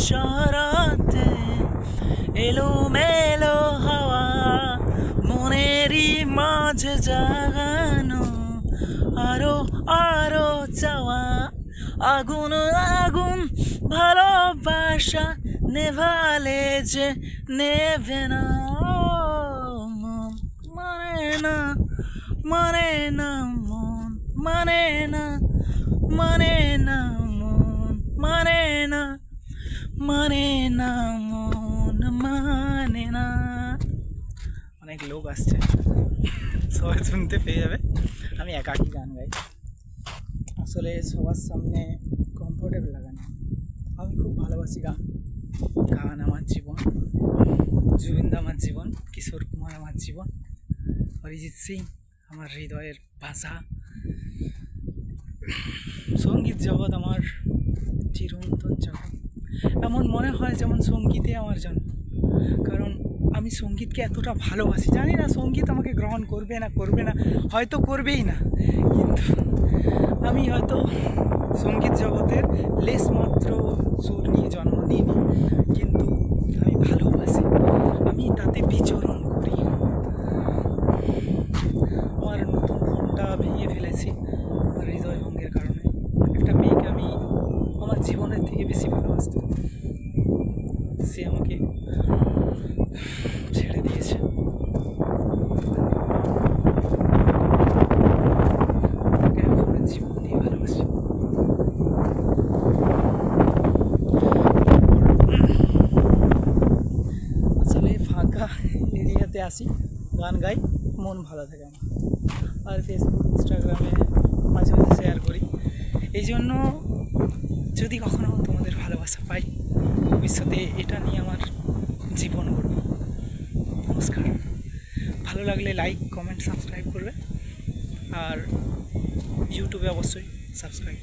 শহরতে এলোমেলো হাওয়া মনেরই মাঝে জাগানো আরো আরো চাওয়া আগুন আগুন ভালোবাসা নেভালে যে নেভে না মন মানে না মানে না মন মানে না মানে না মন মানে না মানে না মন মানে না। অনেক লোক আসছে, সবাই শুনতে পেয়ে যাবে। আমি একাকী গান গাই, আসলে সবার সামনে কমফোর্টেবল লাগে না। আমি খুব ভালোবাসি গান। গান আমার জীবন, জুবিনদা আমার জীবন, কিশোর কুমার আমার জীবন, অরিজিৎ সিং আমার হৃদয়ের ভাষা। সঙ্গীত জগৎ আমার চিরন্তন জগৎ। এমন মনে হয় যেমন সঙ্গীতে আমার জন্ম, কারণ আমি সঙ্গীতকে এতটা ভালোবাসি। জানি না সঙ্গীত আমাকে গ্রহণ করবে না করবে না, হয়তো করবেই না, কিন্তু আমি হয়তো সঙ্গীত জগতের লেশ মাত্র সুর নিয়ে জন্ম নিইনি, কিন্তু আমি ভালোবাসি, আমি তাতে বিচরণ করি। আমার নতুন ফোনটা ভেঙে ফেলেছি আমার হৃদয় ভঙ্গের কারণে। একটা মেয়েকে আমি আমার জীবনের থেকে বেশি ভালোবাসতাম, সে আমাকে ছেড়ে দিয়েছে। তাকে এখন জীবন দিয়ে ভালোবাসি। আসলে ফাঁকা এরিয়াতে আসি, গান গাই, মন ভালো থাকে আমার। আর ফেসবুক ইনস্টাগ্রামে মাঝে মাঝে শেয়ার করি। এই জন্য যদি কখনো তোমাদের ভালোবাসা পাই, ভবিষ্যতে এটা নিয়ে আমার জীবন গড়ব। নমস্কার। ভালো লাগলে লাইক, কমেন্ট, সাবস্ক্রাইব করবে, আর ইউটিউবে অবশ্যই সাবস্ক্রাইব।